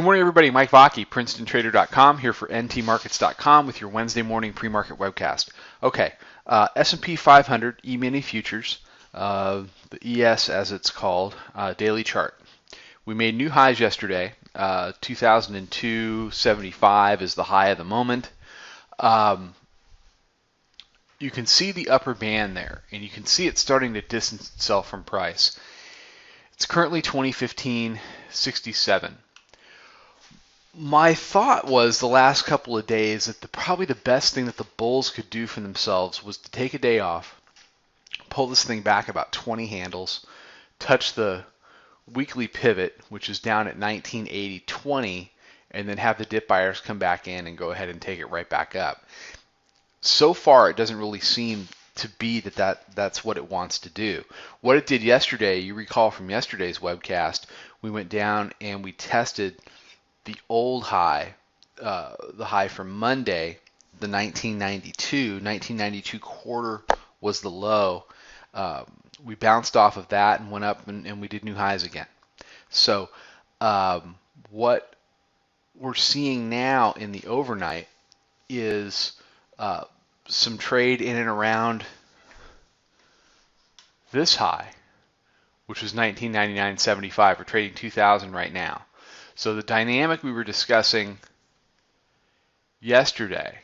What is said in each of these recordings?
morning, everybody. Mike Vaki, Princetontrader.com, here for ntmarkets.com with your Wednesday morning pre-market webcast. Okay, S&P 500 E-mini futures, the ES as it's called, daily chart. We made new highs yesterday. 2002.75 is the high of the moment. You can see the upper band there, and you can see it starting to distance itself from price. It's currently 2015.67. My thought was the last couple of days that probably the best thing that the bulls could do for themselves was to take a day off, pull this thing back about 20 handles, touch the weekly pivot, which is down at 1980.20, and then have the dip buyers come back in and go ahead and take it right back up. So far, it doesn't really seem to be that's what it wants to do. What it did yesterday, you recall from yesterday's webcast, we went down and we tested the old high, the high from Monday, the 1992 quarter was the low. We bounced off of that and went up and we did new highs again. So what we're seeing now in the overnight is some trade in and around this high, which was 1999.75. We're trading 2,000 right now. So the dynamic we were discussing yesterday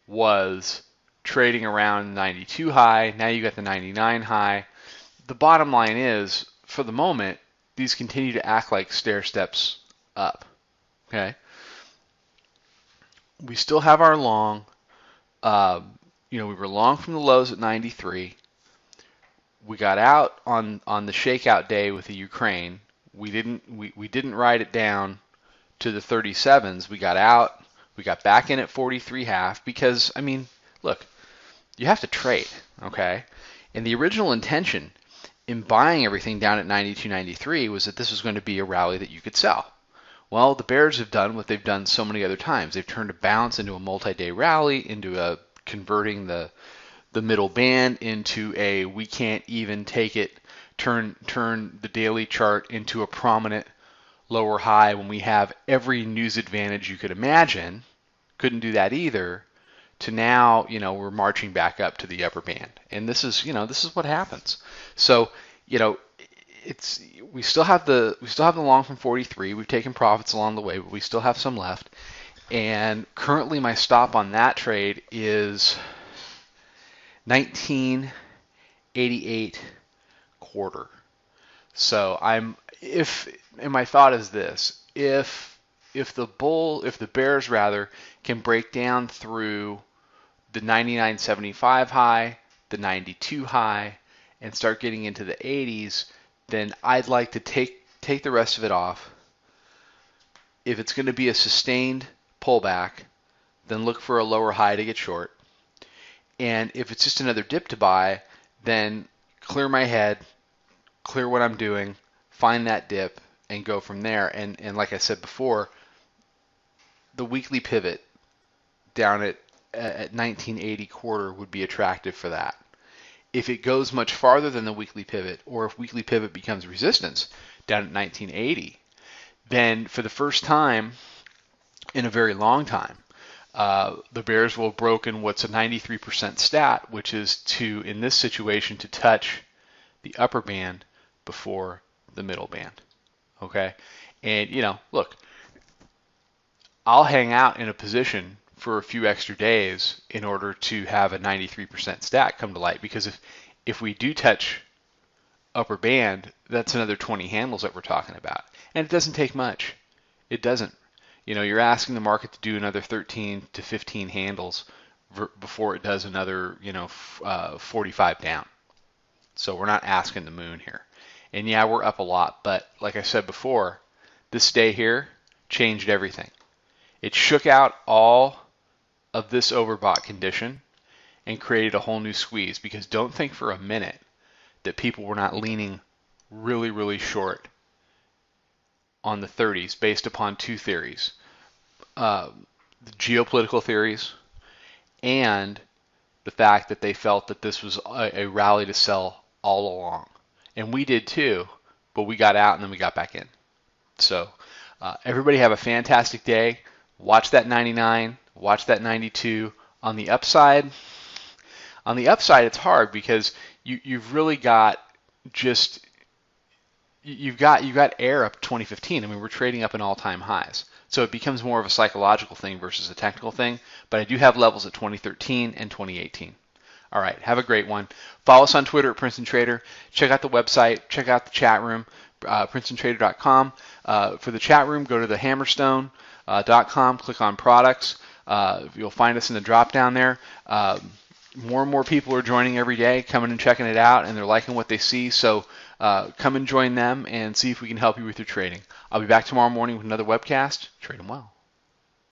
was trading around 92 high. Now you got the 99 high. The bottom line is, for the moment, these continue to act like stair steps up. Okay. We still have our long. We were long from the lows at 93. We got out on the shakeout day with the Ukraine. We didn't ride it down to the 37s. We got out. We got back in at 43.5 because, I mean, look, you have to trade, okay? And the original intention in buying everything down at 92.93 was that this was going to be a rally that you could sell. Well, the bears have done what they've done so many other times. They've turned a bounce into a multi-day rally, into converting the middle band into a we can't even take it, turn the daily chart into a prominent lower high when we have every news advantage you could imagine. Couldn't do that either. To now, we're marching back up to the upper band. And this is what happens. So, we still have the long from 43. We've taken profits along the way, but we still have some left. And currently my stop on that trade is 1988 quarter. So and my thought is this: if the bears rather can break down through the 99.75 high, the 92 high, and start getting into the 80s, then I'd like to take the rest of it off. If it's going to be a sustained pullback, then look for a lower high to get short. And if it's just another dip to buy, then clear my head, clear what I'm doing, find that dip, and go from there. And like I said before, the weekly pivot down at 1980 quarter would be attractive for that. If it goes much farther than the weekly pivot, or if weekly pivot becomes resistance down at 1980, then for the first time in a very long time, the bears will have broken what's a 93% stat, which is in this situation, to touch the upper band before the middle band. Okay? And, look, I'll hang out in a position for a few extra days in order to have a 93% stat come to light, because if we do touch upper band, that's another 20 handles that we're talking about. And it doesn't take much. It doesn't. You're asking the market to do another 13 to 15 handles before it does another, 45 down. So we're not asking the moon here. And yeah, we're up a lot, but like I said before, this day here changed everything. It shook out all of this overbought condition and created a whole new squeeze, because don't think for a minute that people were not leaning really, really short on the 30s based upon two theories, the geopolitical theories and the fact that they felt that this was a rally to sell all along. And we did too, but we got out and then we got back in. So Everybody have a fantastic day. Watch that 99. Watch that 92. On the upside, it's hard because you've really got just you've got air up 2015. I mean, we're trading up in all-time highs. So it becomes more of a psychological thing versus a technical thing. But I do have levels at 2013 and 2018. All right, have a great one. Follow us on Twitter at Princeton Trader. Check out the website. Check out the chat room, PrincetonTrader.com. For the chat room, go to the Hammerstone.com. Click on products. You'll find us in the drop down there. More and more people are joining every day, coming and checking it out, and they're liking what they see. So come and join them and see if we can help you with your trading. I'll be back tomorrow morning with another webcast. Trade them well.